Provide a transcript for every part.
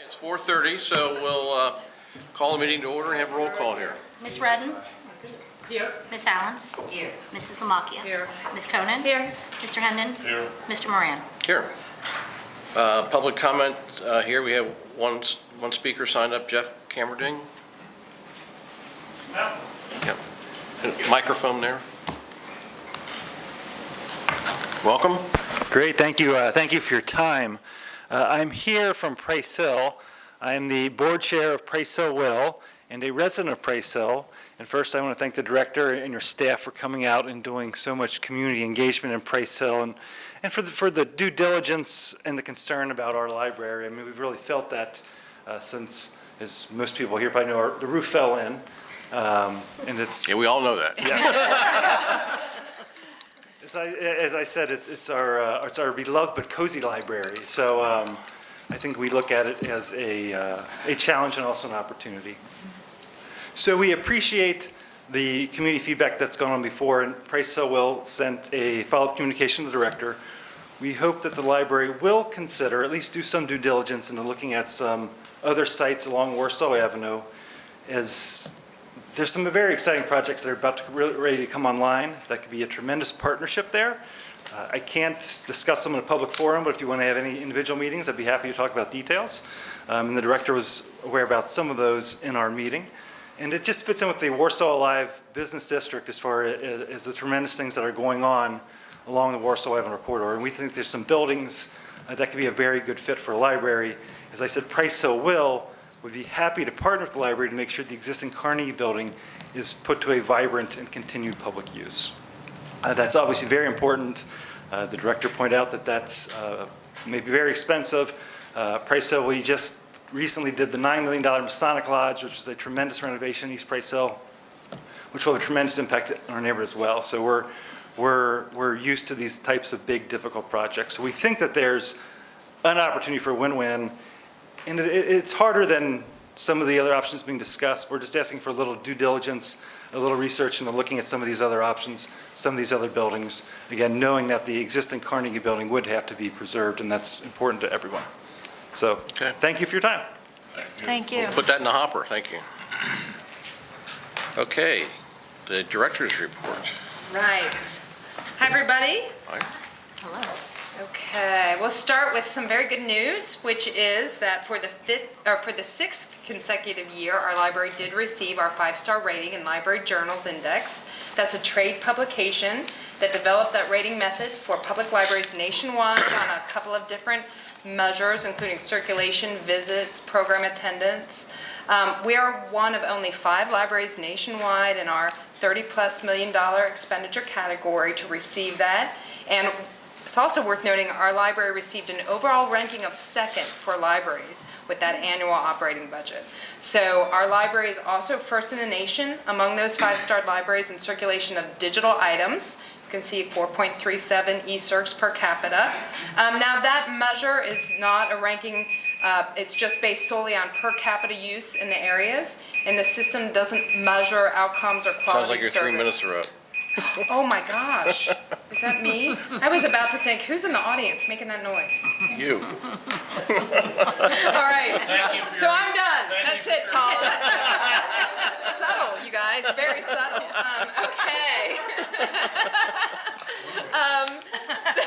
It's 4:30, so we'll call the meeting to order and have a roll call here. Ms. Redden? Here. Ms. Allen? Here. Mrs. Lamacchia? Here. Ms. Conan? Here. Mr. Hendon? Here. Mr. Moran? Here. Public comment here. We have one speaker signed up, Jeff Cammerding. Yeah. Microphone there. Welcome. Great, thank you. Thank you for your time. I'm here from Price Hill. I'm the board chair of Price Hill Will and a resident of Price Hill. And first, I want to thank the director and your staff for coming out and doing so much community engagement in Price Hill and for the due diligence and the concern about our library. I mean, we've really felt that since, as most people here probably know, the roof fell in. And it's Yeah, we all know that. As I said, it's our beloved but cozy library. So I think we look at it as a challenge and also an opportunity. So we appreciate the community feedback that's gone on before, and Price Hill Will sent a follow-up communication to the director. We hope that the library will consider, at least do some due diligence into looking at some other sites along Warsaw Avenue, as there's some very exciting projects that are about to ready to come online. That could be a tremendous partnership there. I can't discuss them in a public forum, but if you want to have any individual meetings, I'd be happy to talk about details. And the director was aware about some of those in our meeting. And it just fits in with the Warsaw Alive Business District as far as the tremendous things that are going on along the Warsaw Avenue corridor. And we think there's some buildings that could be a very good fit for a library. As I said, Price Hill Will would be happy to partner with the library to make sure the existing Carnegie building is put to a vibrant and continued public use. That's obviously very important. The director pointed out that that's maybe very expensive. Price Hill, we just recently did the $9 million Masonic Lodge, which is a tremendous renovation in East Price Hill, which will have a tremendous impact on our neighborhood as well. So we're used to these types of big, difficult projects. So we think that there's an opportunity for a win-win. And it's harder than some of the other options being discussed. We're just asking for a little due diligence, a little research into looking at some of these other options, some of these other buildings. Again, knowing that the existing Carnegie building would have to be preserved, and that's important to everyone. So, Okay. Thank you for your time. Thank you. Put that in the hopper. Thank you. Okay. The director's report. Right. Hi, everybody. Hi. Hello. Okay, we'll start with some very good news, which is that for the sixth consecutive year, our library did receive our 5-star rating in Library Journals Index. That's a trade publication that developed that rating method for public libraries nationwide on a couple of different measures, including circulation, visits, program attendance. We are one of only 5 libraries nationwide in our $30+ million expenditure category to receive that. And it's also worth noting our library received an overall ranking of 2nd for libraries with that annual operating budget. So our library is also first in the nation among those 5-star libraries in circulation of digital items. You can see 4.37 e-circs per capita. Now that measure is not a ranking, it's just based solely on per capita use in the areas, and the system doesn't measure outcomes or quality Sounds like your 3 service. minutes are up. Oh my gosh, is that me? I was about to think, who's in the audience making that noise? You. All right, so I'm done. That's it, Paula. Subtle, you guys, very subtle. Okay. So,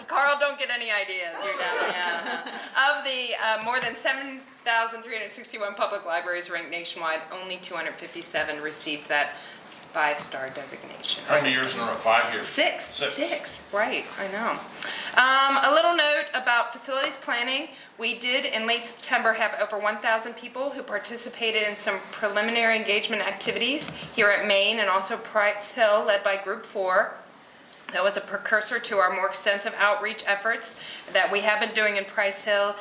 Carl, don't get any ideas. You're done. Yeah. Of the more than 7,361 public libraries ranked nationwide, only 257 received that 5-star designation. How many years in a row? 5 years? Six, right, I know. A little note about facilities planning. We did in late September have over 1,000 people who participated in some preliminary engagement activities here at Main and also Price Hill, led by Group 4. That was a precursor to our more extensive outreach efforts that we have been doing in Price Hill.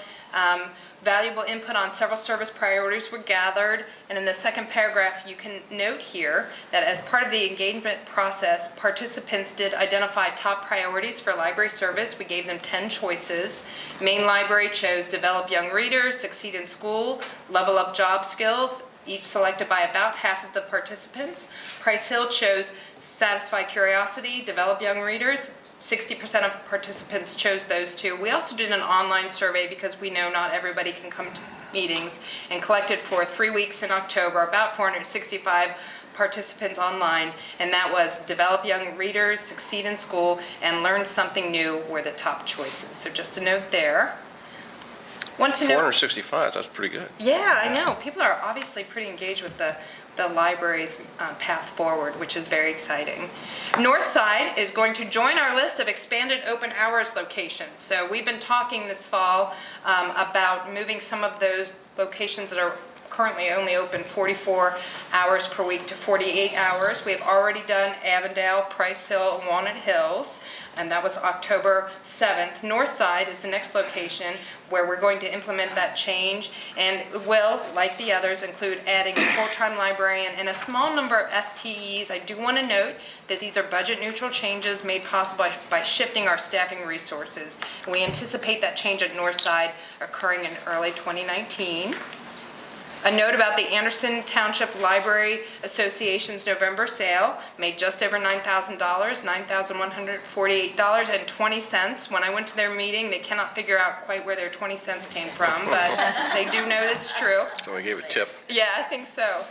Valuable input on several service priorities were gathered, and in the second paragraph you can note here that as part of the engagement process, participants did identify top priorities for library service. We gave them 10 choices. Main Library chose develop young readers, succeed in school, level up job skills, each selected by about half of the participants. Price Hill chose satisfy curiosity, develop young readers, 60% of participants chose those two. We also did an online survey because we know not everybody can come to meetings, and collected for 3 weeks in October about 465 participants online, and that was develop young readers, succeed in school, and learn something new were the top choices. So just a note there. Want to know? 465, that's pretty good. Yeah, I know. People are obviously pretty engaged with the library's path forward, which is very exciting. Northside is going to join our list of expanded open hours locations. So we've been talking this fall about moving some of those locations that are currently only open 44 hours per week to 48 hours. We have already done Avondale, Price Hill, and Walnut Hills, and that was October 7th. Northside is the next location where we're going to implement that change, and will, like the others, include adding a full-time librarian and a small number of FTEs. I do want to note that these are budget-neutral changes made possible by shifting our staffing resources. We anticipate that change at Northside occurring in early 2019. A note about the Anderson Township Library Association's November sale made just over $9,000, $9,148.20. When I went to their meeting, they cannot figure out quite where their 20 cents came from, but they do know it's true. So we gave a tip. Yeah, I think so.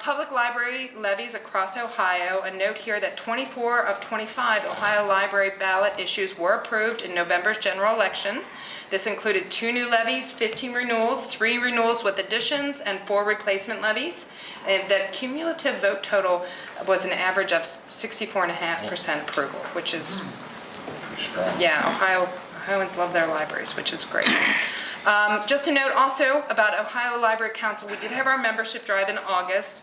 Public library levies across Ohio. A note here that 24 of 25 Ohio library ballot issues were approved in November's general election. This included 2 new levies, 15 renewals, 3 renewals with additions, and 4 replacement levies. And the cumulative vote total was an average of 64.5% approval, which is, yeah, Ohioans love their libraries, which is great. Just a note also about Ohio Library Council, we did have our membership drive in August.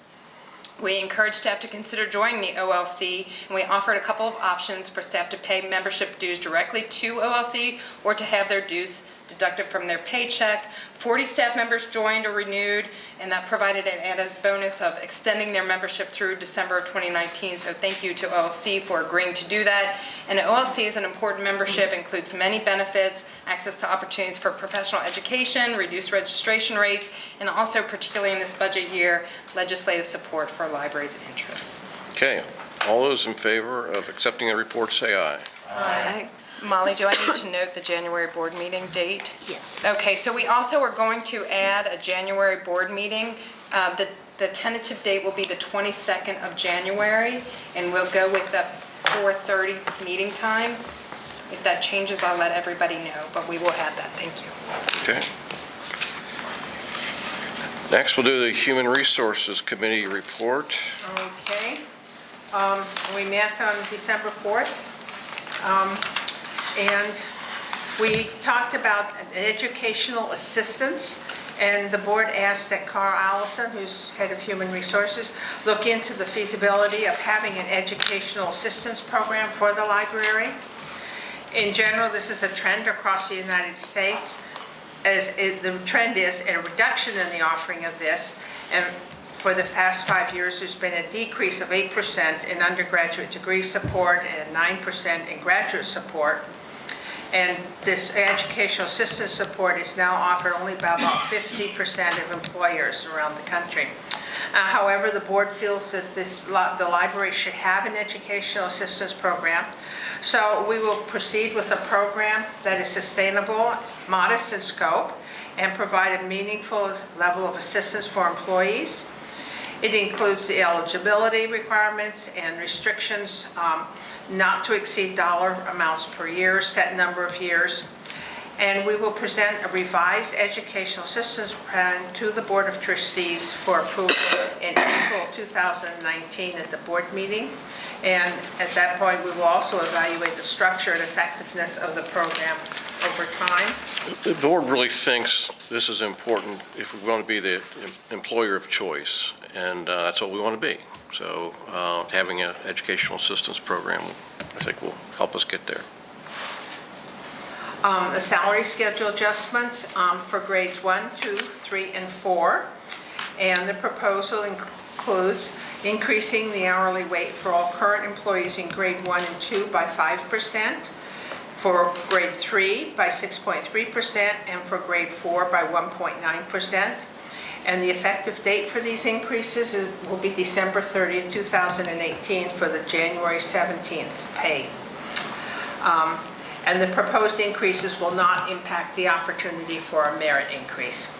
We encouraged staff to consider joining the OLC, and we offered a couple of options for staff to pay membership dues directly to OLC or to have their dues deducted from their paycheck. 40 staff members joined or renewed, and that provided an added bonus of extending their membership through December of 2019. So thank you to OLC for agreeing to do that. And OLC is an important membership, includes many benefits, access to opportunities for professional education, reduced registration rates, and also, particularly in this budget year, legislative support for libraries' interests. Okay, all those in favor of accepting the report, say aye. Aye. Molly, do I need to note the January board meeting date? Yes. Okay, so we also are going to add a January board meeting. The tentative date will be the 22nd of January, and we'll go with the 4:30 meeting time. If that changes, I'll let everybody know, but we will add that. Thank you. Okay. Next, we'll do the Human Resources Committee report. Okay. We met on December 4th, and we talked about educational assistance, and the board asked that Carl Allison, who's head of Human Resources, look into the feasibility of having an educational assistance program for the library. In general, this is a trend across the United States. The trend is a reduction in the offering of this, and for the past 5 years, there's been a decrease of 8% in undergraduate degree support and 9% in graduate support. And this educational assistance support is now offered only by about 50% of employers around the country. However, the board feels that the library should have an educational assistance program. So we will proceed with a program that is sustainable, modest in scope, and provide a meaningful level of assistance for employees. It includes the eligibility requirements and restrictions not to exceed dollar amounts per year, set number of years. And we will present a revised educational assistance plan to the Board of Trustees for approval in April 2019 at the board meeting. And at that point, we will also evaluate the structure and effectiveness of the program over time. The board really thinks this is important if we want to be the employer of choice, and that's what we want to be. So having an educational assistance program, I think, will help us get there. The salary schedule adjustments for grades 1, 2, 3, and 4. And the proposal includes increasing the hourly rate for all current employees in grade 1 and 2 by 5%, for grade 3 by 6.3%, and for grade 4 by 1.9%. And the effective date for these increases will be December 30th, 2018 for the January 17th pay. And the proposed increases will not impact the opportunity for a merit increase.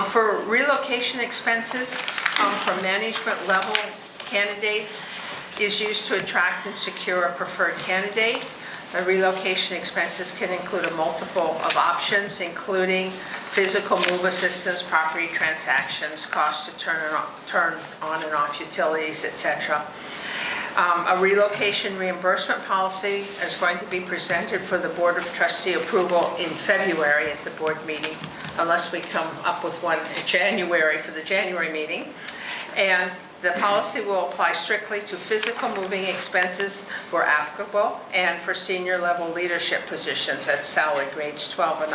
For relocation expenses, for management level candidates is used to attract and secure a preferred candidate. The relocation expenses can include a multiple of options, including physical move assistance, property transactions, costs to turn on and off utilities, etc. A relocation reimbursement policy is going to be presented for the Board of Trustee approval in February at the board meeting, unless we come up with one in January for the January meeting. And the policy will apply strictly to physical moving expenses where applicable and for senior level leadership positions at salary grades 12 and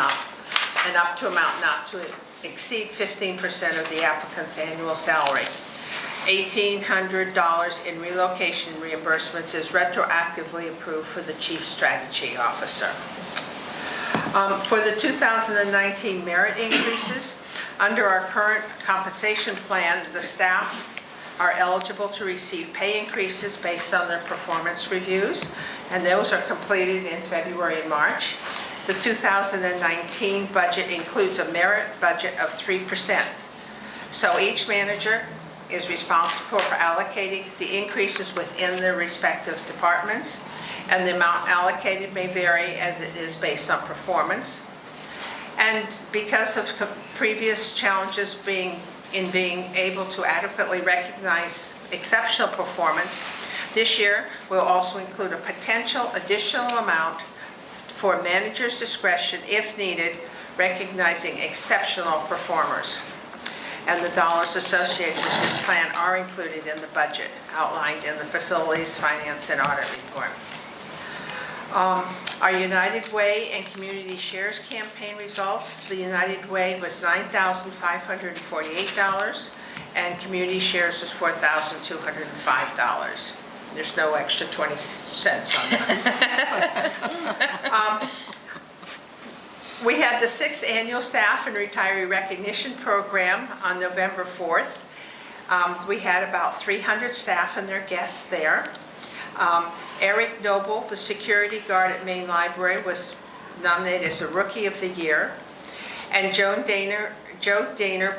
up to amount not to exceed 15% of the applicant's annual salary. $1,800 in relocation reimbursements is retroactively approved for the Chief Strategy Officer. For the 2019 merit increases, under our current compensation plan, the staff are eligible to receive pay increases based on their performance reviews, and those are completed in February and March. The 2019 budget includes a merit budget of 3%. So each manager is responsible for allocating the increases within their respective departments, and the amount allocated may vary as it is based on performance. And because of previous challenges being able to adequately recognize exceptional performance, this year will also include a potential additional amount for manager's discretion if needed, recognizing exceptional performers. And the dollars associated with this plan are included in the budget outlined in the Facilities, Finance, and Audit report. Our United Way and Community Shares campaign results, the United Way was $9,548, and Community Shares was $4,205. There's no extra 20 cents on that. We had the 6th Annual Staff and Retiree Recognition Program on November 4th. We had about 300 staff and their guests there. Eric Noble, the security guard at Main Library, was nominated as the Rookie of the Year. And Joe Daner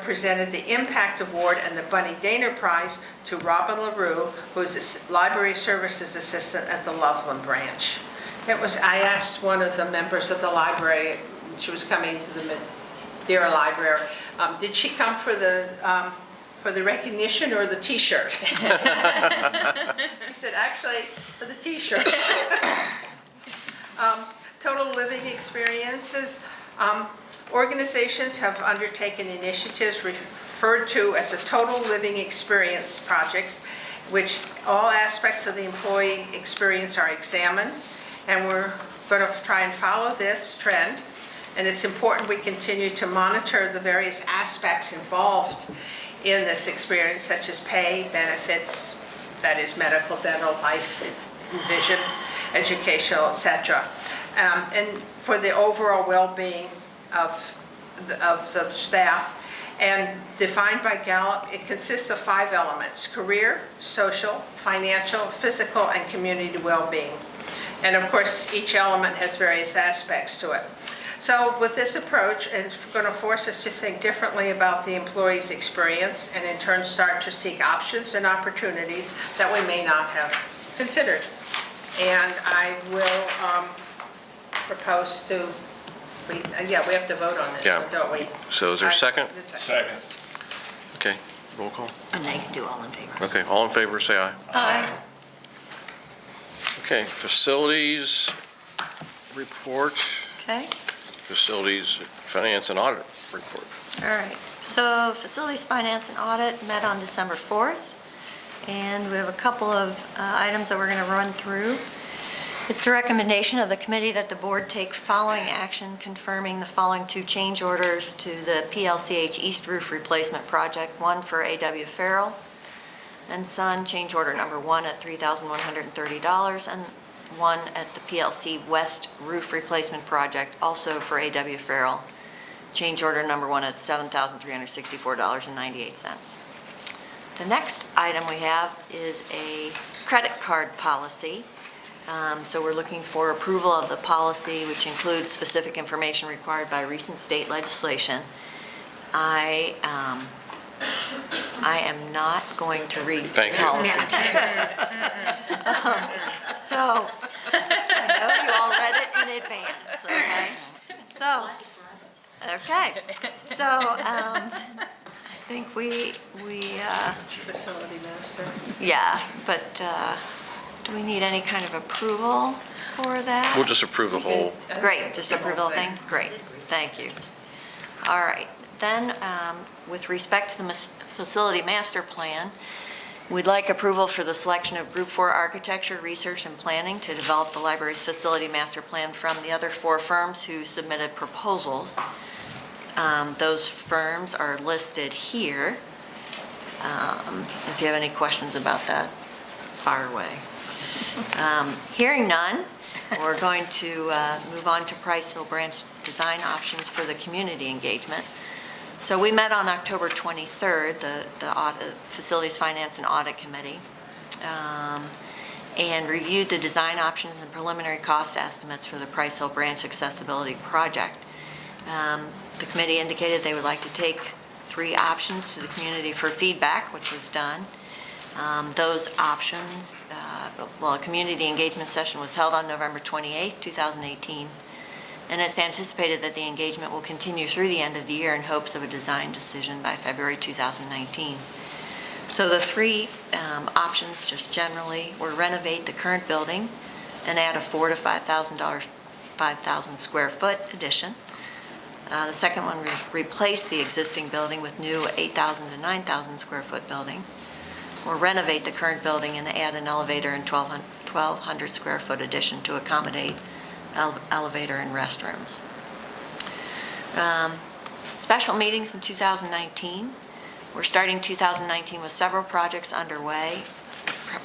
presented the Impact Award and the Bunny Daner Prize to Robin LaRue, who is a Library Services Assistant at the Loveland Branch. I asked one of the members of the library, she was coming to the Madeira Library, did she come for the recognition or the T-shirt? She said, actually, for the T-shirt. Total living experiences. Organizations have undertaken initiatives referred to as the Total Living Experience projects, which all aspects of the employee experience are examined, and we're going to try and follow this trend. And it's important we continue to monitor the various aspects involved in this experience, such as pay, benefits, that is medical, dental, life, vision, educational, etc. And for the overall well-being of the staff. And defined by Gallup, it consists of 5 elements: career, social, financial, physical, and community well-being. And of course, each element has various aspects to it. So with this approach, it's going to force us to think differently about the employee's experience and in turn start to seek options and opportunities that we may not have considered. And I will propose to, we have to vote on this, don't we? So is there a second? Second. Okay, roll call. And they can do all in favor. Okay, all in favor, say aye. Aye. Okay, facilities report, Okay, facilities, finance and audit report. all right. So Facilities, Finance, and Audit met on December 4th, and we have a couple of items that we're going to run through. It's the recommendation of the committee that the board take following action confirming the following 2 change orders to the PLCH East Roof Replacement Project, one for A.W. Farrell and Son, change order number 1 at $3,130, and one at the PLC West Roof Replacement Project, also for A.W. Farrell, change order number 1 at $7,364.98. The next item we have is a credit card policy. So we're looking for approval of the policy, which includes specific information required by recent state legislation. I am not going to read the Thank you. policy to you. So, I know you all read it in advance, okay? So, I think we, Facility master. yeah, but do we need any kind of approval for that? We'll just approve the whole, Great, just approval thing? Great, thank you. All right, then, with respect to the facility master plan, we'd like approval for the selection of Group 4 Architecture, Research, and Planning to develop the library's facility master plan from the other 4 firms who submitted proposals. Those firms are listed here. If you have any questions about that, fire away. Hearing none, we're going to move on to Price Hill Branch design options for the community engagement. So we met on October 23rd, the Facilities Finance and Audit Committee, and reviewed the design options and preliminary cost estimates for the Price Hill Branch Accessibility Project. The committee indicated they would like to take 3 options to the community for feedback, which was done. Those options, a community engagement session was held on November 28th, 2018, and it's anticipated that the engagement will continue through the end of the year in hopes of a design decision by February 2019. So the 3 options, just generally, were renovate the current building and add a $4,000 to $5,000 square foot addition. The second one, replace the existing building with new 8,000 to 9,000 square foot building, or renovate the current building and add an elevator and 1,200 square foot addition to accommodate elevator and restrooms. Special meetings in 2019. We're starting 2019 with several projects underway.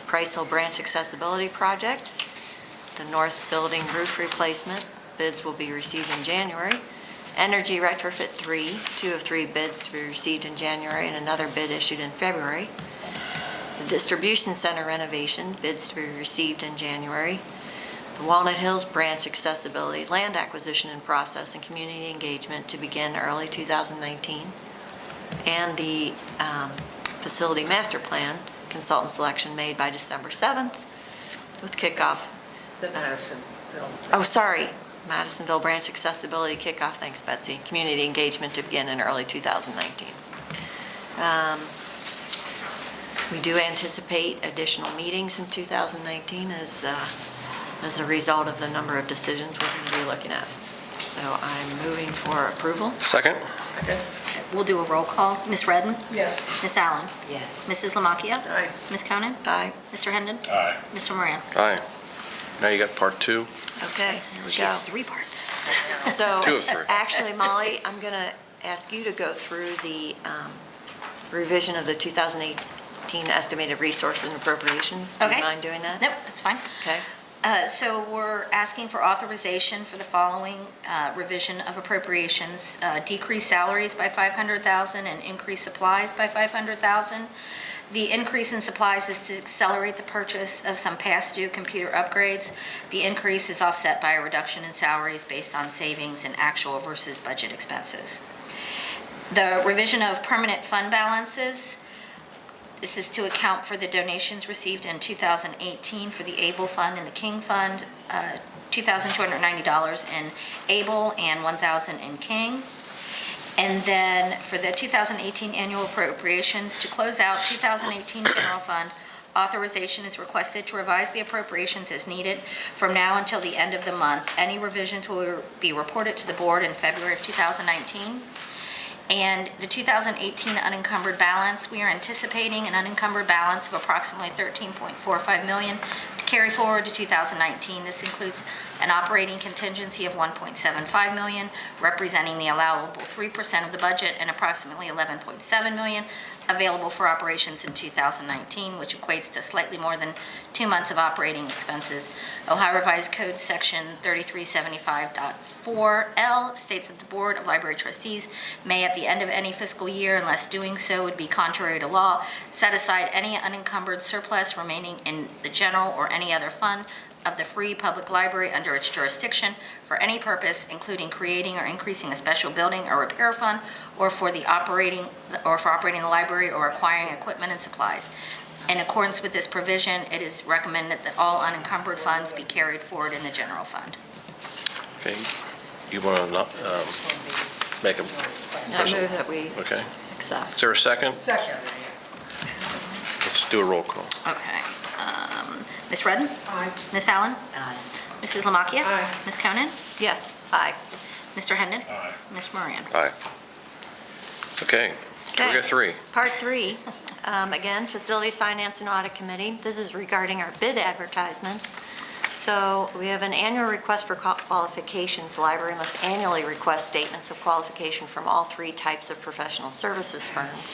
Price Hill Branch Accessibility Project, the North Building roof replacement, bids will be received in January. Energy Retrofit 3, 2 of 3 bids to be received in January and another bid issued in February. The Distribution Center renovation, bids to be received in January. The Walnut Hills Branch Accessibility Land Acquisition in process and community engagement to begin early 2019. And the Facility Master Plan consultant selection made by December 7th with kickoff. The Madisonville. Madisonville Branch Accessibility Kickoff, thanks Betsy, community engagement to begin in early 2019. We do anticipate additional meetings in 2019 as a result of the number of decisions we're going to be looking at. So I'm moving for approval. second? We'll do a roll call. Ms. Redden? Yes. Ms. Allen? Yes. Mrs. Lamacchia? Aye. Ms. Conan? Aye. Mr. Hendon? Aye. Mr. Moran? Aye. Now you got part 2. Okay, here we She go. has 3 parts. So, 2 of 3. actually, Molly, I'm going to ask you to go through the revision of the 2018 estimated resources and appropriations. Do you Okay. mind doing that? Nope, that's fine. Okay. So we're asking for authorization for the following revision of appropriations: decrease salaries by $500,000 and increase supplies by $500,000. The increase in supplies is to accelerate the purchase of some past due computer upgrades. The increase is offset by a reduction in salaries based on savings in actual versus budget expenses. The revision of permanent fund balances. This is to account for the donations received in 2018 for the ABLE Fund and the King Fund, $2,290 in ABLE and $1,000 in King. And then for the 2018 annual appropriations, to close out 2018 general fund, authorization is requested to revise the appropriations as needed from now until the end of the month. Any revisions will be reported to the board in February of 2019. And the 2018 unencumbered balance, we are anticipating an unencumbered balance of approximately $13.45 million to carry forward to 2019. This includes an operating contingency of $1.75 million, representing the allowable 3% of the budget, and approximately $11.7 million available for operations in 2019, which equates to slightly more than 2 months of operating expenses. Ohio Revised Code Section 3375.4L states that the Board of Library Trustees may, at the end of any fiscal year, unless doing so would be contrary to law, set aside any unencumbered surplus remaining in the general or any other fund of the free public library under its jurisdiction for any purpose, including creating or increasing a special building or repair fund, or for operating the library or acquiring equipment and supplies. In accordance with this provision, it is recommended that all unencumbered funds be carried forward in the general fund. Okay, you want to make a, I move that we okay. accept. Is there a second? Second. Let's do a roll call. Okay. Ms. Redden? Aye. Ms. Allen? Aye. Mrs. Lamakia? Aye. Ms. Conan? Yes, aye. Mr. Hendon? Aye. Ms. Moran? Aye. Okay, we got 3. Part 3, again, Facilities, Finance, and Audit Committee. This is regarding our bid advertisements. So we have an annual request for qualifications. The library must annually request statements of qualification from all 3 types of professional services firms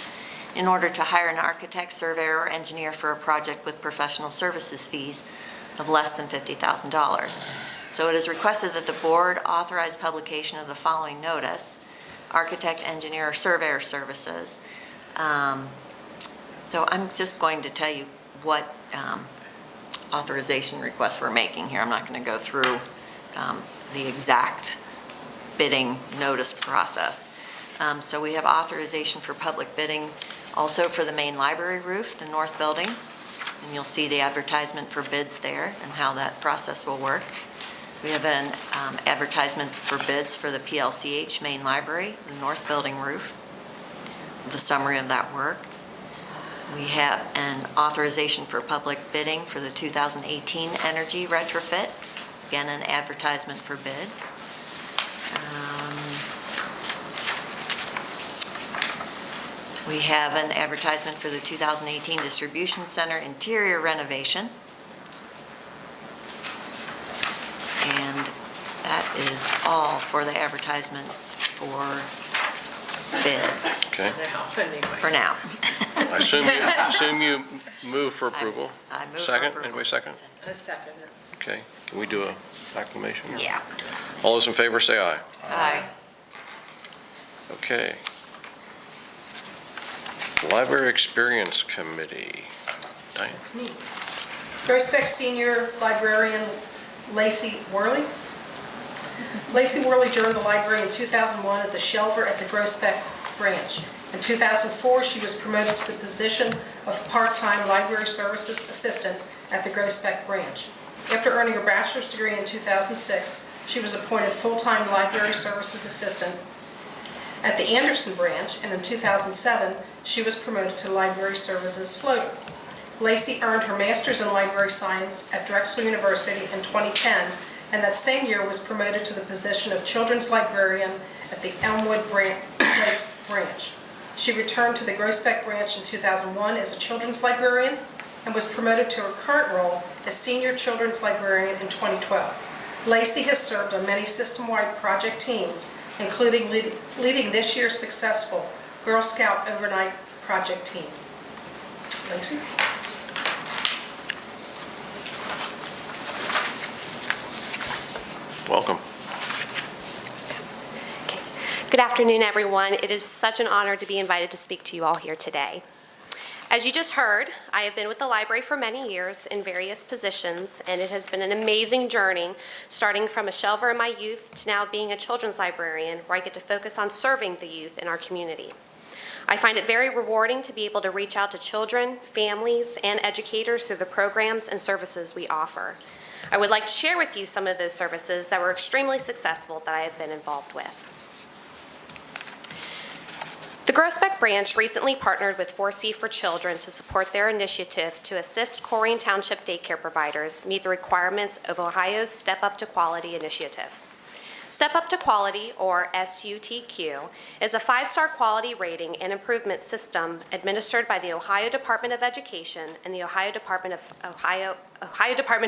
in order to hire an architect, surveyor, or engineer for a project with professional services fees of less than $50,000. So it is requested that the board authorize publication of the following notice: architect, engineer, or surveyor services. So I'm just going to tell you what authorization requests we're making here. I'm not going to go through the exact bidding notice process. So we have authorization for public bidding also for the main library roof, the north building, and you'll see the advertisement for bids there and how that process will work. We have an advertisement for bids for the PLCH main library, the north building roof, the summary of that work. We have an authorization for public bidding for the 2018 energy retrofit, again, an advertisement for bids. We have an advertisement for the 2018 distribution center interior renovation. And that is all for the advertisements for bids, Okay. for now. I assume you move for approval? I move for Second? approval. Anybody second? A second. Okay. Can we do a acclamation? Yeah. All those in favor say aye. Aye. Okay. Library Experience Committee. Diane? That's me. Groesbeck Senior Librarian Lacey Worley. Lacey Worley joined the library in 2001 as a shelver at the Groesbeck branch. In 2004, she was promoted to the position of part-time library services assistant at the Groesbeck branch. After earning her bachelor's degree in 2006, she was appointed full-time library services assistant at the Anderson branch, and in 2007, she was promoted to library services floater. Lacey earned her master's in library science at Drexel University in 2010, and that same year was promoted to the position of children's librarian at the Elmwood Place branch. She returned to the Groesbeck branch in 2001 as a children's librarian and was promoted to her current role as senior children's librarian in 2012. Lacey has served on many system-wide project teams, including leading this year's successful Girl Scout overnight project team. Lacey? Welcome. Okay. Good afternoon, everyone. It is such an honor to be invited to speak to you all here today. As you just heard, I have been with the library for many years in various positions, and it has been an amazing journey, starting from a shelver in my youth to now being a children's librarian, where I get to focus on serving the youth in our community. I find it very rewarding to be able to reach out to children, families, and educators through the programs and services we offer. I would like to share with you some of those services that were extremely successful that I have been involved with. The Groesbeck branch recently partnered with 4C for Children to support their initiative to assist Corrigan Township daycare providers meet the requirements of Ohio's Step Up to Quality initiative. Step Up to Quality, or SUTQ, is a 5-star quality rating and improvement system administered by the Ohio Department of Education and the Ohio Department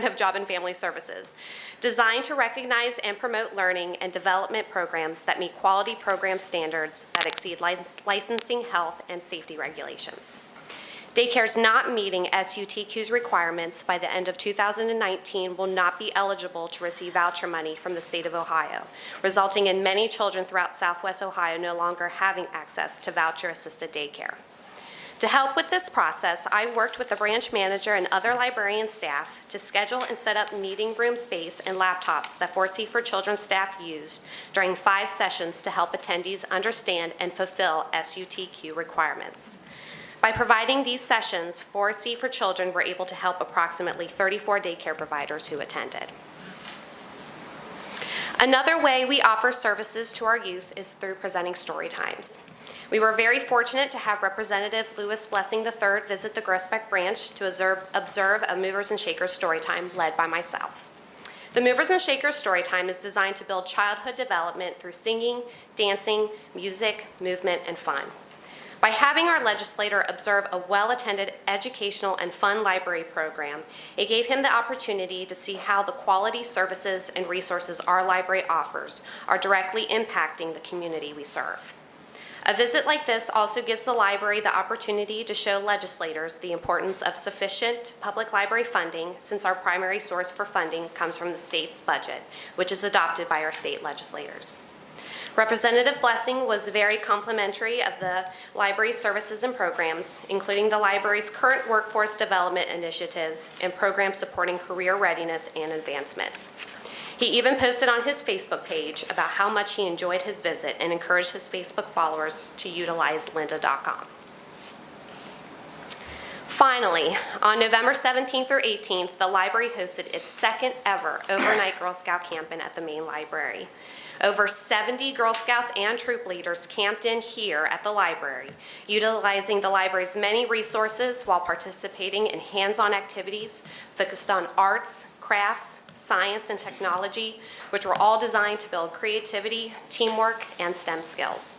of Job and Family Services, designed to recognize and promote learning and development programs that meet quality program standards that exceed licensing, health, and safety regulations. Daycares not meeting SUTQ's requirements by the end of 2019 will not be eligible to receive voucher money from the state of Ohio, resulting in many children throughout Southwest Ohio no longer having access to voucher-assisted daycare. To help with this process, I worked with the branch manager and other librarian staff to schedule and set up meeting room space and laptops that 4C for Children staff used during 5 sessions to help attendees understand and fulfill SUTQ requirements. By providing these sessions, 4C for Children were able to help approximately 34 daycare providers who attended. Another way we offer services to our youth is through presenting story times. We were very fortunate to have Representative Louis Blessing III visit the Groesbeck branch to observe a Movers and Shakers Storytime led by myself. The Movers and Shakers Storytime is designed to build childhood development through singing, dancing, music, movement, and fun. By having our legislator observe a well-attended educational and fun library program, it gave him the opportunity to see how the quality services and resources our library offers are directly impacting the community we serve. A visit like this also gives the library the opportunity to show legislators the importance of sufficient public library funding, since our primary source for funding comes from the state's budget, which is adopted by our state legislators. Representative Blessing was very complimentary of the library's services and programs, including the library's current workforce development initiatives and programs supporting career readiness and advancement. He even posted on his Facebook page about how much he enjoyed his visit and encouraged his Facebook followers to utilize lynda.com. Finally, on November 17th through 18th, the library hosted its second ever overnight Girl Scout camping at the main library. Over 70 Girl Scouts and troop leaders camped in here at the library, utilizing the library's many resources while participating in hands-on activities focused on arts, crafts, science, and technology, which were all designed to build creativity, teamwork, and STEM skills.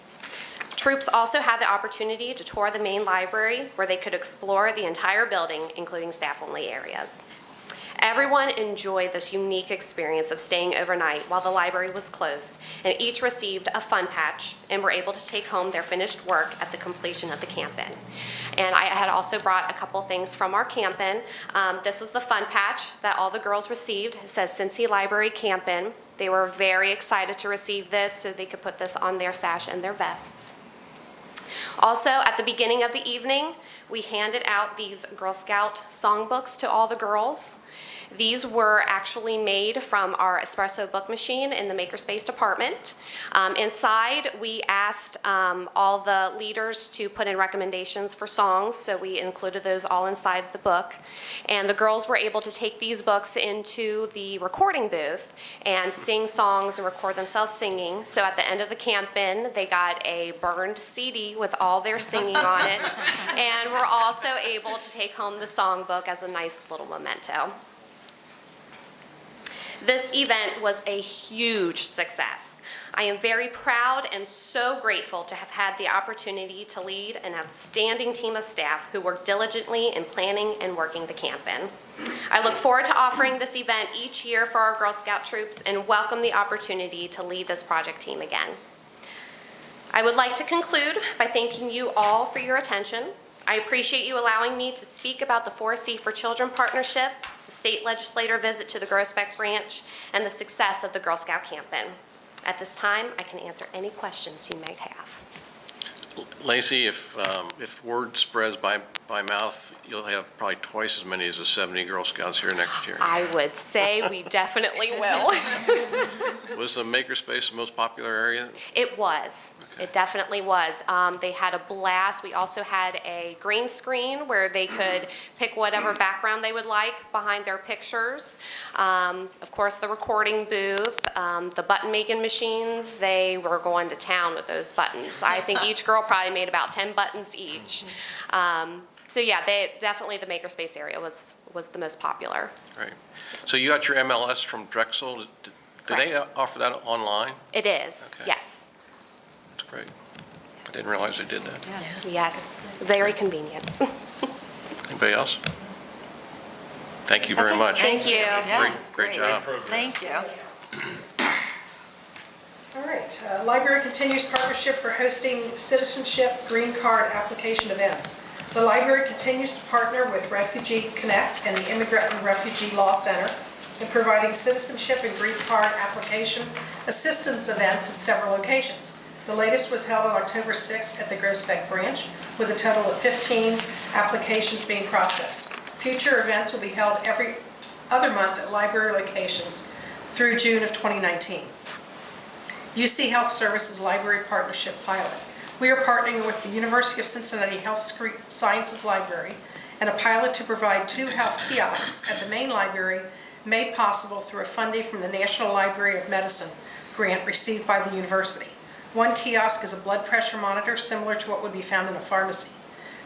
Troops also had the opportunity to tour the main library, where they could explore the entire building, including staff-only areas. Everyone enjoyed this unique experience of staying overnight while the library was closed, and each received a fun patch and were able to take home their finished work at the completion of the camp-in. And I had also brought a couple things from our camp-in. This was the fun patch that all the girls received. It says Cincy Library Camp-in. They were very excited to receive this so they could put this on their sash and their vests. Also, at the beginning of the evening, we handed out these Girl Scout songbooks to all the girls. These were actually made from our espresso book machine in the Makerspace department. Inside, we asked all the leaders to put in recommendations for songs, so we included those all inside the book. And the girls were able to take these books into the recording booth and sing songs and record themselves singing. So at the end of the camp-in, they got a burned CD with all their singing on it, and were also able to take home the songbook as a nice little memento. This event was a huge success. I am very proud and so grateful to have had the opportunity to lead an outstanding team of staff who worked diligently in planning and working the camp-in. I look forward to offering this event each year for our Girl Scout troops and welcome the opportunity to lead this project team again. I would like to conclude by thanking you all for your attention. I appreciate you allowing me to speak about the 4C for Children partnership, the state legislator visit to the Groesbeck branch, and the success of the Girl Scout Camp-in. At this time, I can answer any questions you might have. Lacey, if word spreads by mouth, you'll have probably twice as many as the 70 Girl Scouts here next year. I would say we definitely will. Was the Makerspace the most popular area? It was. Okay. It definitely was. They had a blast. We also had a green screen where they could pick whatever background they would like behind their pictures. Of course, the recording booth, the button-making machines, they were going to town with those buttons. I think each girl probably made about 10 buttons each. So yeah, definitely the Makerspace area was the most popular. Right. So you got your MLS from Drexel. Do they offer that online? It is, Okay. yes. That's great. I didn't realize they did that. Yes, very convenient. Anybody else? Thank you very much. Thank you. Yes, Great job. Thank you. All right, library continues partnership for hosting citizenship green card application events. The library continues to partner with Refugee Connect and the Immigrant and Refugee Law Center in providing citizenship and green card application assistance events at several locations. The latest was held on October 6th at the Groesbeck branch, with a total of 15 applications being processed. Future events will be held every other month at library locations through June of 2019. UC Health Services Library Partnership Pilot. We are partnering with the University of Cincinnati Health Sciences Library and a pilot to provide 2 health kiosks at the main library, made possible through a funding from the National Library of Medicine grant received by the university. One kiosk is a blood pressure monitor similar to what would be found in a pharmacy.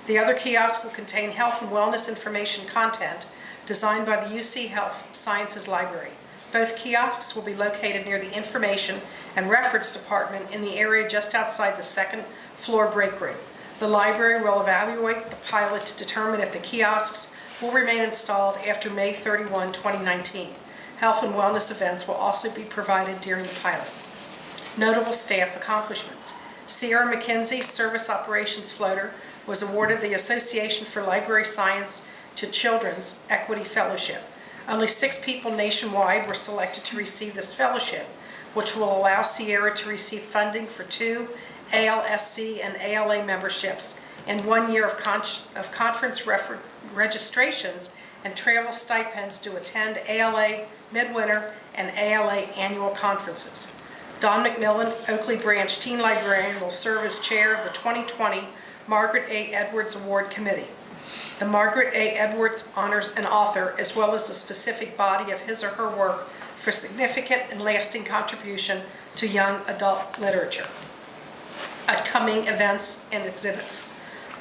The other kiosk will contain health and wellness information content designed by the UC Health Sciences Library. Both kiosks will be located near the Information and Reference Department in the area just outside the second floor break room. The library will evaluate the pilot to determine if the kiosks will remain installed after May 31, 2019. Health and wellness events will also be provided during the pilot. Notable staff accomplishments. Sierra McKinsey Service Operations Floater was awarded the Association for Library Science to Children's Equity Fellowship. Only 6 people nationwide were selected to receive this fellowship, which will allow Sierra to receive funding for 2 ALSC and ALA memberships and 1 year of conference registrations and travel stipends to attend ALA Midwinter and ALA annual conferences. Don McMillan, Oakley Branch Teen Librarian, will serve as chair of the 2020 Margaret A. Edwards Award Committee. The Margaret A. Edwards honors an author as well as the specific body of his or her work for significant and lasting contribution to young adult literature. Upcoming events and exhibits.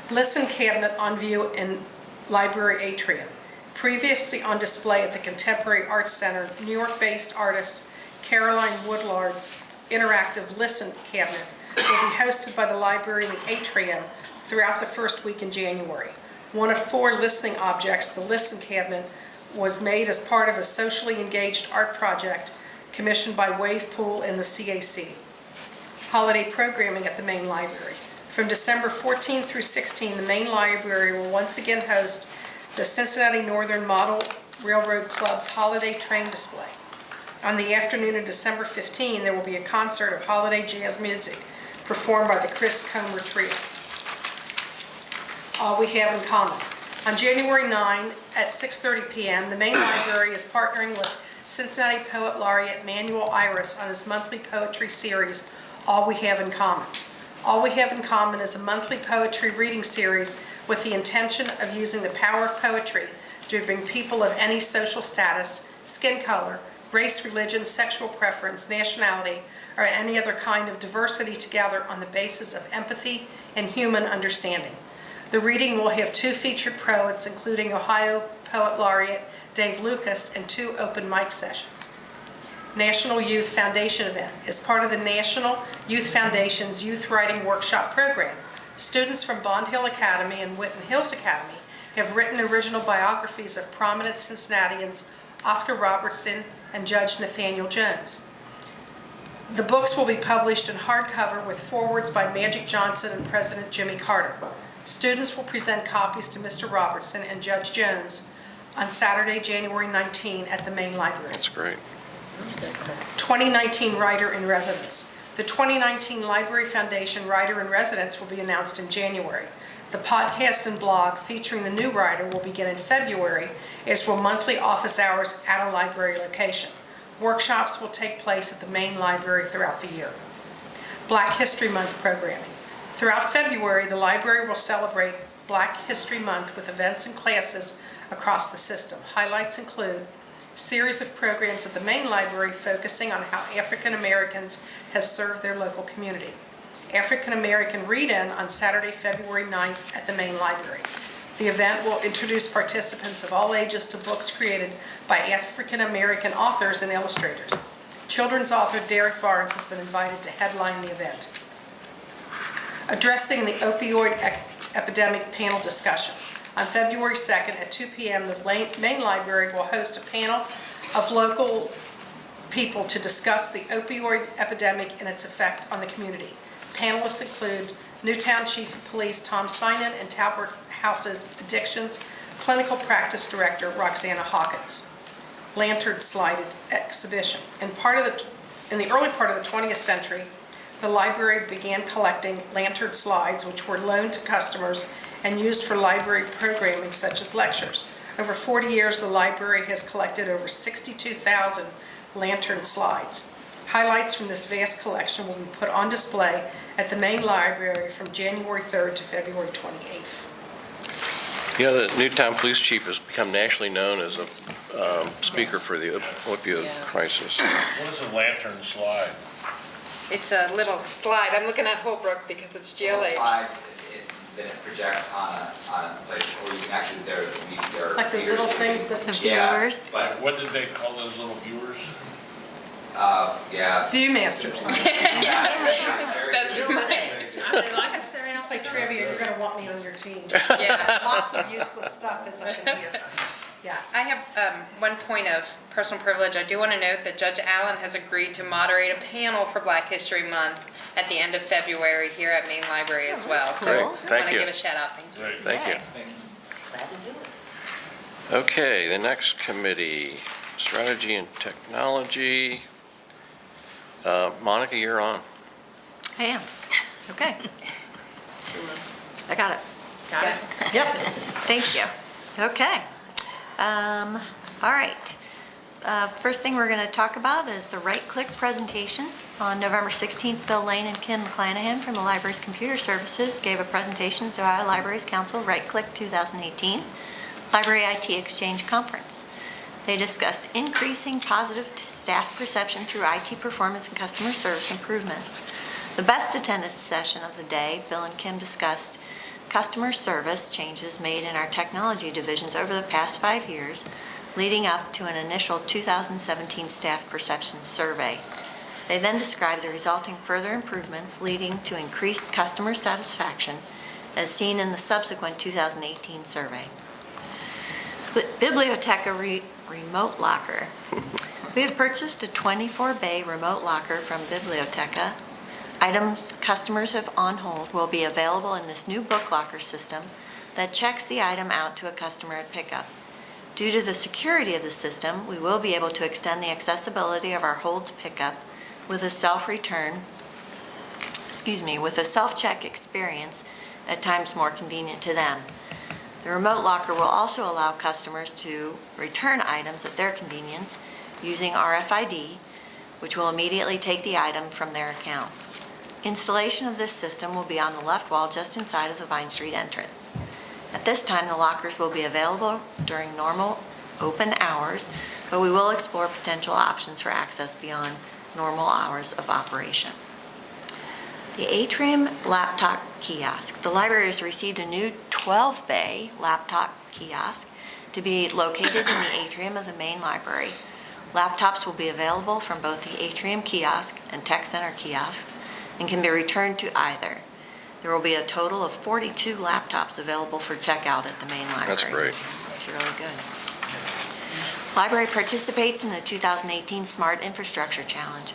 Listen cabinet on view in Library Atrium. Previously on display at the Contemporary Arts Center, New York-based artist Caroline Woodlard's interactive Listen cabinet will be hosted by the library in the atrium throughout the first week in January. One of 4 listening objects, the Listen cabinet, was made as part of a socially engaged art project commissioned by Wave Pool and the CAC. Holiday programming at the main library. From December 14 through 16, the main library will once again host the Cincinnati Northern Model Railroad Club's Holiday Train Display. On the afternoon of December 15, there will be a concert of holiday jazz music performed by the Chris Comber Trio. All we have in common. On January 9 at 6:30 p.m., the main library is partnering with Cincinnati Poet Laureate Manuel Iris on his monthly poetry series, All We Have in Common. All We Have in Common is a monthly poetry reading series with the intention of using the power of poetry to bring people of any social status, skin color, race, religion, sexual preference, nationality, or any other kind of diversity together on the basis of empathy and human understanding. The reading will have 2 featured poets, including Ohio Poet Laureate Dave Lucas, and 2 open mic sessions. National Youth Foundation event. As part of the National Youth Foundation's Youth Writing Workshop program, students from Bond Hill Academy and Whitten Hills Academy have written original biographies of prominent Cincinnatians Oscar Robertson and Judge Nathaniel Jones. The books will be published in hardcover with forewords by Magic Johnson and President Jimmy Carter. Students will present copies to Mr. Robertson and Judge Jones on Saturday, January 19 at the main library. That's great. 2019 Writer in Residence. The 2019 Library Foundation Writer in Residence will be announced in January. The podcast and blog featuring the new writer will begin in February, as will monthly office hours at a library location. Workshops will take place at the main library throughout the year. Black History Month programming. Throughout February, the library will celebrate Black History Month with events and classes across the system. Highlights include a series of programs at the main library focusing on how African Americans have served their local community. African American Read-In on Saturday, February 9th at the main library. The event will introduce participants of all ages to books created by African American authors and illustrators. Children's author Derek Barnes has been invited to headline the event. Addressing the opioid epidemic panel discussion. On February 2nd at 2 p.m., the main library will host a panel of local people to discuss the opioid epidemic and its effect on the community. Panelists include Newtown Chief of Police Tom Synan and Talbot House's Addictions Clinical Practice Director Roxanna Hawkins. Lantern Slide Exhibition. In the early part of the 20th century, the library began collecting lantern slides, which were loaned to customers and used for library programming such as lectures. Over 40 years, the library has collected over 62,000 lantern slides. Highlights from this vast collection will be put on display at the main library from January 3rd to February 28th. You know, the Newtown Police Chief has become nationally known as a speaker for the opioid crisis. What is a lantern slide? It's a little slide. I'm looking at Holbrook because it's GLA. Slide, then it projects on a place, or you can actually, there are. Like those little things that. The Yeah, viewers. but, What did they call those little viewers? yeah. Viewmasters. That's Like I said, I play trivia, you're gonna want me on your team. Yeah. Lots of useless stuff is up in here. Yeah. I have one point of personal privilege. I do want to note that Judge Allen has agreed to moderate a panel for Black History Month at the end of February here at Main Library as well. that's So cool. I want Thank to you. give a shout out. Thank you. Right. Thank you. Glad to do it. Okay, the next committee, Strategy and Technology. Monica, you're on. I am. Okay. I got it. Got it? Yep, thank you. Okay. All right. First thing we're going to talk about is the right-click presentation. On November 16th, Bill Lane and Kim McClanahan from the library's computer services gave a presentation at the Ohio Libraries Council Right-Click 2018 Library IT Exchange Conference. They discussed increasing positive staff perception through IT performance and customer service improvements. The best attended session of the day, Bill and Kim discussed customer service changes made in our technology divisions over the past 5 years, leading up to an initial 2017 staff perception survey. They then described the resulting further improvements leading to increased customer satisfaction as seen in the subsequent 2018 survey. Biblioteca Remote Locker. We have purchased a 24-bay remote locker from Biblioteca. Items customers have on hold will be available in this new book locker system that checks the item out to a customer at pickup. Due to the security of the system, we will be able to extend the accessibility of our holds pickup with a self-check experience at times more convenient to them. The remote locker will also allow customers to return items at their convenience using RFID, which will immediately take the item from their account. Installation of this system will be on the left wall just inside of the Vine Street entrance. At this time, the lockers will be available during normal open hours, but we will explore potential options for access beyond normal hours of operation. The Atrium Laptop Kiosk. The library has received a new 12-bay laptop kiosk to be located in the atrium of the main library. Laptops will be available from both the Atrium Kiosk and Tech Center kiosks and can be returned to either. There will be a total of 42 laptops available for checkout at the main library. That's great. It's really good. Library participates in the 2018 Smart Infrastructure Challenge.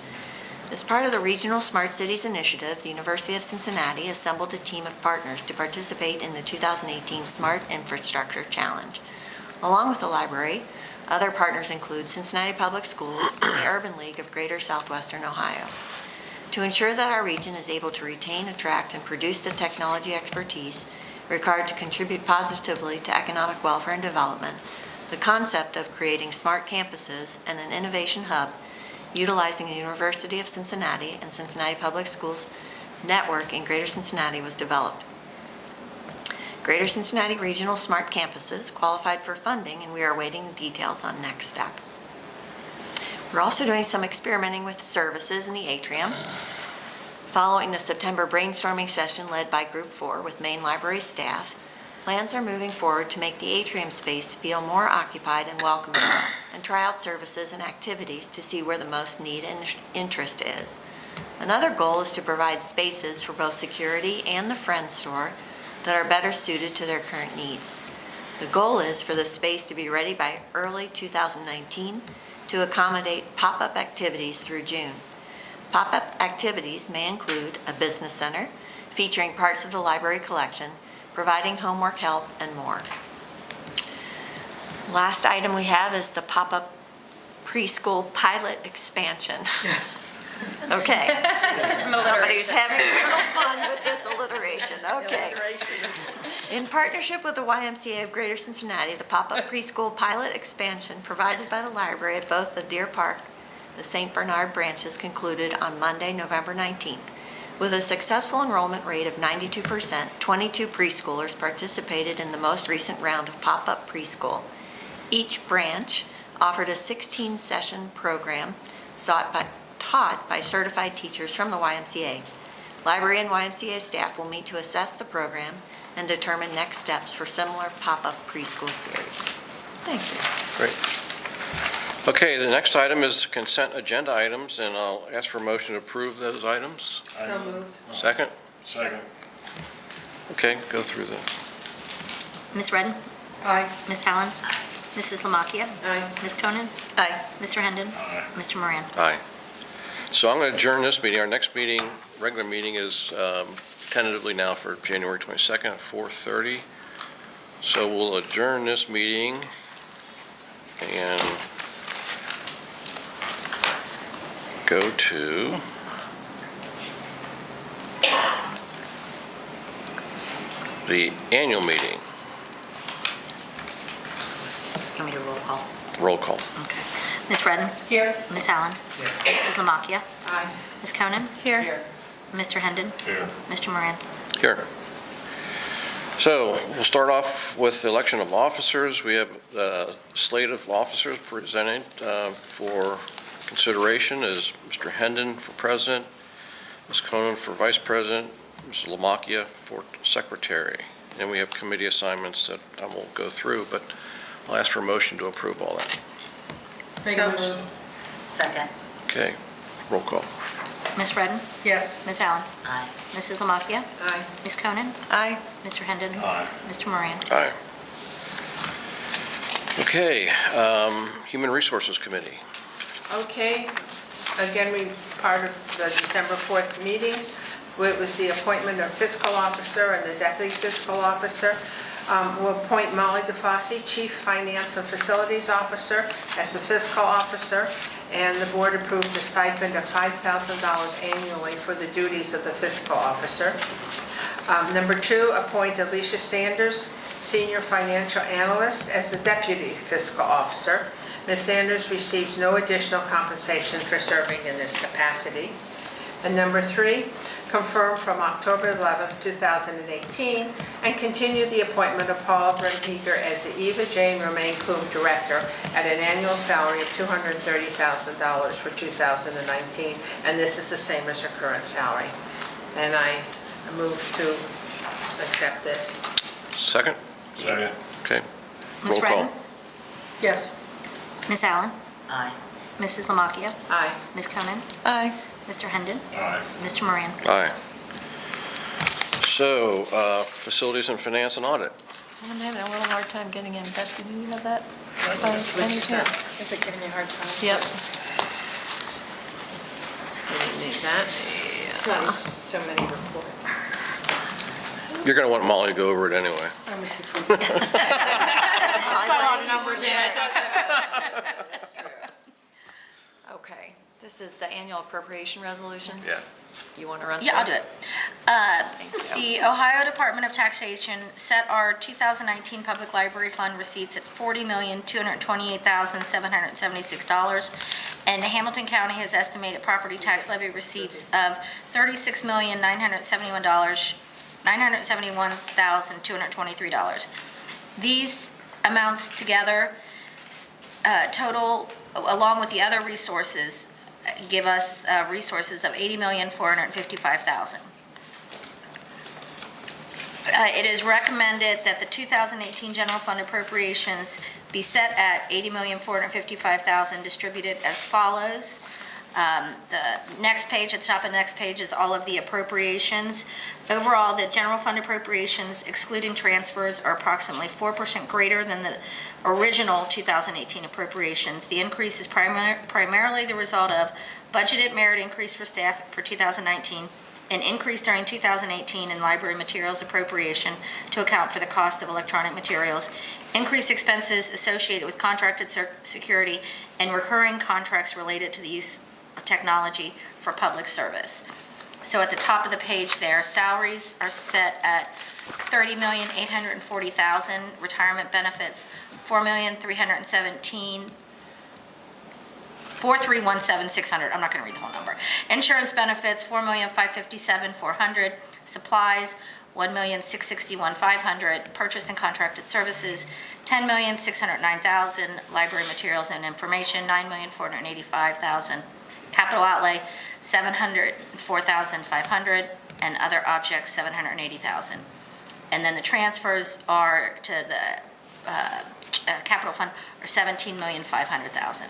As part of the Regional Smart Cities Initiative, the University of Cincinnati assembled a team of partners to participate in the 2018 Smart Infrastructure Challenge. Along with the library, other partners include Cincinnati Public Schools and the Urban League of Greater Southwestern Ohio. To ensure that our region is able to retain, attract, and produce the technology expertise required to contribute positively to economic welfare and development, the concept of creating smart campuses and an innovation hub utilizing the University of Cincinnati and Cincinnati Public Schools network in Greater Cincinnati was developed. Greater Cincinnati Regional Smart Campuses qualified for funding, and we are awaiting the details on next steps. We're also doing some experimenting with services in the atrium. Following the September brainstorming session led by Group 4 with Main Library staff, plans are moving forward to make the atrium space feel more occupied and welcoming and try out services and activities to see where the most need and interest is. Another goal is to provide spaces for both security and the Friends store that are better suited to their current needs. The goal is for the space to be ready by early 2019 to accommodate pop-up activities through June. Pop-up activities may include a business center featuring parts of the library collection, providing homework help, and more. Last item we have is the pop-up preschool pilot expansion. Okay. Some Somebody's alliteration. having a little fun with this alliteration, okay. In partnership with the YMCA of Greater Cincinnati, the pop-up preschool pilot expansion provided by the library at both the Deer Park, the St. Bernard branches concluded on Monday, November 19th. With a successful enrollment rate of 92%, 22 preschoolers participated in the most recent round of pop-up preschool. Each branch offered a 16-session program taught by certified teachers from the YMCA. Library and YMCA staff will meet to assess the program and determine next steps for similar pop-up preschool series. Thank you. Great. Okay, the next item is consent agenda items, and I'll ask for a motion to approve those items. So moved. Second? Second. Okay, go through those. Ms. Redden? Aye. Ms. Allen? Mrs. Lamacchia? Aye. Ms. Konen? Aye. Mr. Hendon? Aye. Mr. Moran? Aye. So I'm going to adjourn this meeting. Our next meeting, regular meeting, is tentatively now for January 22nd at 4:30. So we'll adjourn this meeting and go to the annual meeting. You want me to roll call? Roll call. Okay. Ms. Redden? Here. Ms. Allen? Mrs. Lamacchia? Aye. Ms. Konen? Here. Mr. Hendon? Here. Mr. Moran? Here. So we'll start off with the election of officers. We have a slate of officers presented for consideration is Mr. Hendon for president, Ms. Konen for vice president, Ms. Lamacchia for secretary. And we have committee assignments that I won't go through, but I'll ask for a motion to approve all that. So moved. Second. Okay, roll call. Ms. Redden? Yes. Ms. Allen? Aye. Mrs. Lamacchia? Aye. Ms. Konen? Aye. Mr. Hendon? Aye. Mr. Moran? Aye. Okay, Human Resources Committee. Okay, again, we, part of the December 4th meeting, it was the appointment of fiscal officer and the deputy fiscal officer. We'll appoint Molly DeFosse, Chief Finance and Facilities Officer, as the fiscal officer, and the board approved a stipend of $5,000 annually for the duties of the fiscal officer. Number 2, appoint Alicia Sanders, Senior Financial Analyst, as the deputy fiscal officer. Ms. Sanders receives no additional compensation for serving in this capacity. And number 3, confirm from October 11th, 2018, and continue the appointment of Paula Brenneker as the Eva Jane Romaine Coombe Director at an annual salary of $230,000 for 2019, and this is the same as her current salary. And I move to accept this. Second? Second. Okay. Ms. Roll call. Redden? Yes. Ms. Allen? Aye. Mrs. Lamacchia? Aye. Ms. Konen? Aye. Mr. Hendon? Aye. Mr. Moran? Aye. So, Facilities and Finance and Audit. I'm having a little hard time getting in. Betsy, do you have that? By any chance? Is it giving you a hard time? Yep. We didn't need that. It's not so many reports. You're going to want Molly to go over it anyway. I'm too freaky. It's got a lot of numbers in it. That's true. Okay, this is the annual appropriation resolution. Yeah. You want to run through? Yeah, I'll do it. Thank you. The Ohio Department of Taxation set our 2019 Public Library Fund receipts at $40,228,776, and Hamilton County has estimated property tax levy receipts of $36,971,223. These amounts together total, along with the other resources, give us resources of $80,455,000. It is recommended that the 2018 general fund appropriations be set at $80,455,000, distributed as follows. The next page, at the top of the next page, is all of the appropriations. Overall, the general fund appropriations, excluding transfers, are approximately 4% greater than the original 2018 appropriations. The increase is primarily the result of budgeted merit increase for staff for 2019, an increase during 2018 in library materials appropriation to account for the cost of electronic materials, increased expenses associated with contracted security, and recurring contracts related to the use technology for public service. So at the top of the page there, salaries are set at $30,840,000, retirement benefits, $4,317,600. I'm not going to read the whole number. Insurance benefits, $4,557,400. Supplies, $1,661,500. Purchase and contracted services, $10,609,000. Library materials and information, $9,485,000. Capital outlay, $704,500, and other objects, $780,000. And then the transfers are to the capital fund are $17,500,000.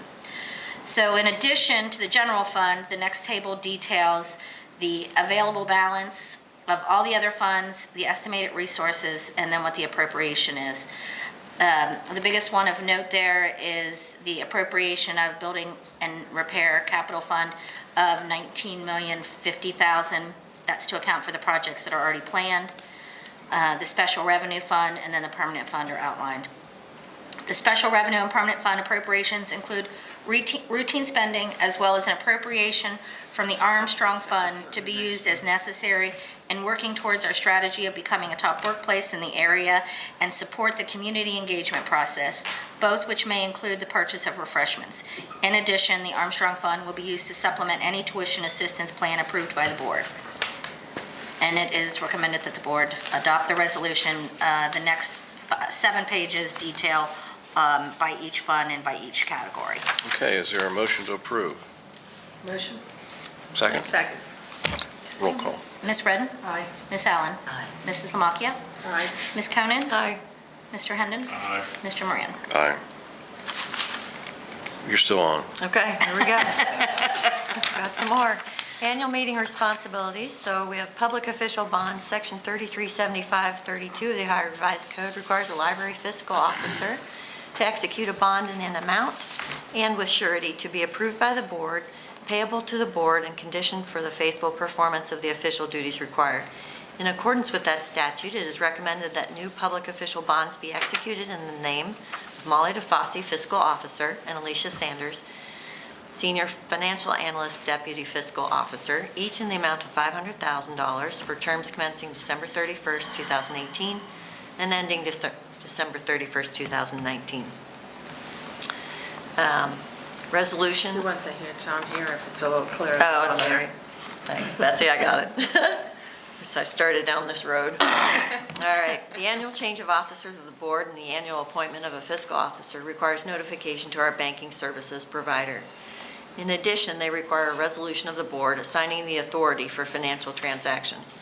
So in addition to the general fund, the next table details the available balance of all the other funds, the estimated resources, and then what the appropriation is. The biggest one of note there is the appropriation out of building and repair capital fund of $19,050,000. That's to account for the projects that are already planned. The special revenue fund and then the permanent fund are outlined. The special revenue and permanent fund appropriations include routine spending as well as an appropriation from the Armstrong Fund to be used as necessary in working towards our strategy of becoming a top workplace in the area and support the community engagement process, both which may include the purchase of refreshments. In addition, the Armstrong Fund will be used to supplement any tuition assistance plan approved by the board. And it is recommended that the board adopt the resolution. The next 7 pages detail by each fund and by each category. Okay, is there a motion to approve? Motion? Second? Second. Roll call. Ms. Redden? Aye. Ms. Allen? Aye. Mrs. Lamacchia? Aye. Ms. Conan? Aye. Mr. Hendon? Aye. Mr. Moran? Aye. You're still on. Okay, here we go. Got some more. Annual meeting responsibilities. So we have public official bonds, section 337532 of the Ohio Revised Code requires a library fiscal officer to execute a bond in an amount and with surety to be approved by the board, payable to the board and conditioned for the faithful performance of the official duties required. In accordance with that statute, it is recommended that new public official bonds be executed in the name of Molly DeFosse, fiscal officer, and Alicia Sanders, Senior Financial Analyst, Deputy Fiscal Officer, each in the amount of $500,000 for terms commencing December 31st, 2018, and ending December 31st, 2019. Resolution. You want the hints on here if it's a little clearer. Oh, it's all right. Thanks, Betsy, I got it. So I started down this road. All right. The annual change of officers of the board and the annual appointment of a fiscal officer requires notification to our banking services provider. In addition, they require a resolution of the board assigning the authority for financial transactions.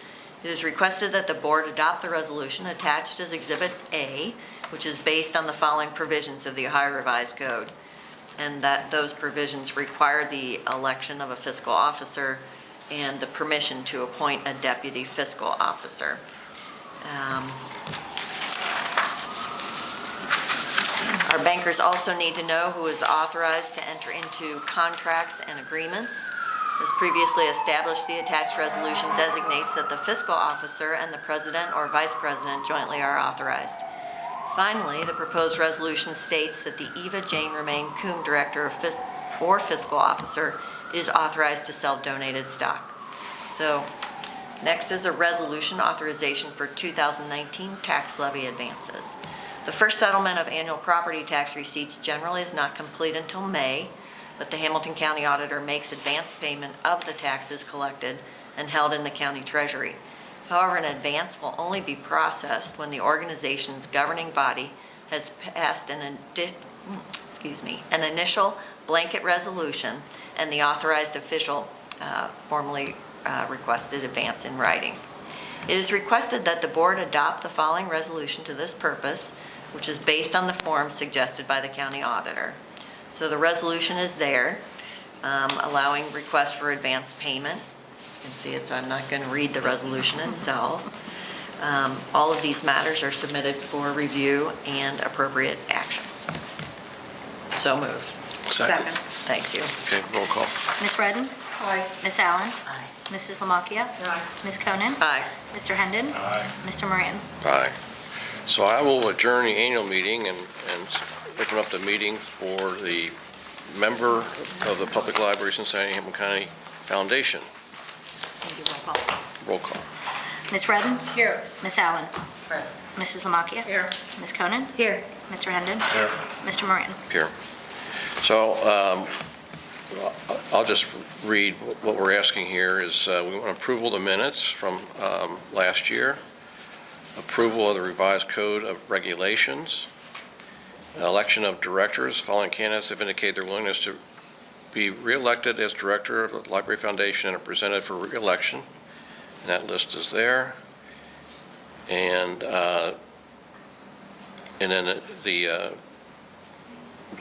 It is requested that the board adopt the resolution attached as Exhibit A, which is based on the following provisions of the Ohio Revised Code, and that those provisions require the election of a fiscal officer and the permission to appoint a deputy fiscal officer. Our bankers also need to know who is authorized to enter into contracts and agreements. As previously established, the attached resolution designates that the fiscal officer and the president or vice president jointly are authorized. Finally, the proposed resolution states that the Eva Jane Romaine Coombe Director or Fiscal Officer is authorized to sell donated stock. So, next is a resolution authorization for 2019 tax levy advances. The first settlement of annual property tax receipts generally is not complete until May, but the Hamilton County Auditor makes advance payment of the taxes collected and held in the county treasury. However, an advance will only be processed when the organization's governing body has passed an initial blanket resolution and the authorized official formally requested advance in writing. It is requested that the board adopt the following resolution to this purpose, which is based on the form suggested by the county auditor. So the resolution is there, allowing requests for advance payment. You can see it, so I'm not going to read the resolution itself. All of these matters are submitted for review and appropriate action. So moved. Second. Thank you. Okay, roll call. Ms. Redden? Aye. Ms. Allen? Aye. Mrs. Lamacchia? Aye. Ms. Conan? Aye. Mr. Hendon? Aye. Mr. Moran? Aye. So I will adjourn the annual meeting and open up the meeting for the member of the Public Library Cincinnati Hamilton County Foundation. Maybe roll call. Roll call. Ms. Redden? Here. Ms. Allen? Present. Mrs. Lamacchia? Here. Ms. Conan? Here. Mr. Hendon? Here. Mr. Moran? Here. So I'll just read what we're asking here is we want approval of the minutes from last year, approval of the revised code of regulations, election of directors. Following candidates have indicated their willingness to be reelected as director of the Library Foundation and are presented for reelection. And that list is there. And then the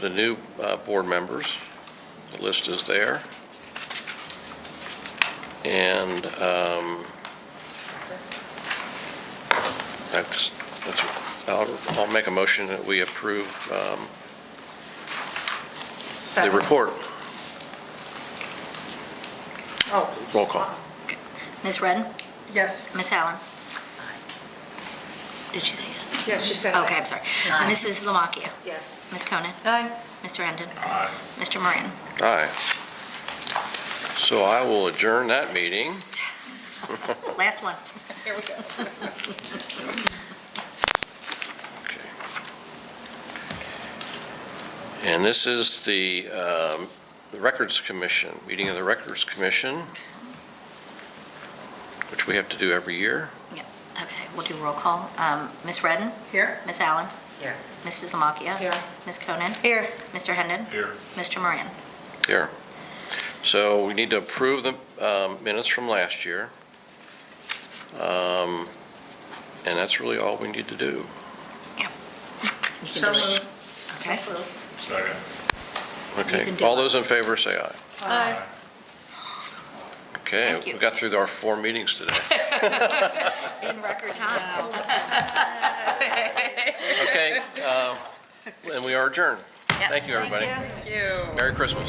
new board members, the list is there. And I'll make a motion that we approve the Second. report. Oh, Roll call. Ms. Redden? yes. Ms. Allen? Did she say yes? Yes, she said Okay, that. I'm sorry. Mrs. Lamacchia? Yes. Ms. Conan? Aye. Mr. Hendon? Aye. Mr. Moran? Aye. So I will adjourn that meeting. Last one. Here we go. Okay. And this is the Records Commission, meeting of the Records Commission, which we have to do every year. Yeah, okay, we'll do roll call. Ms. Redden? Here. Ms. Allen? Here. Mrs. Lamacchia? Here. Ms. Conan? Here. Mr. Hendon? Here. Mr. Moran? Here. So we need to approve the minutes from last year. And that's really all we need to do. You can So do it. moved. Okay. Second. Okay, can do all it. those in favor say aye. Aye. Okay, Thank you. we got through our 4 meetings today. In record time. Okay, and we are adjourned. Thank you, everybody. Thank you. Thank you. Merry Christmas.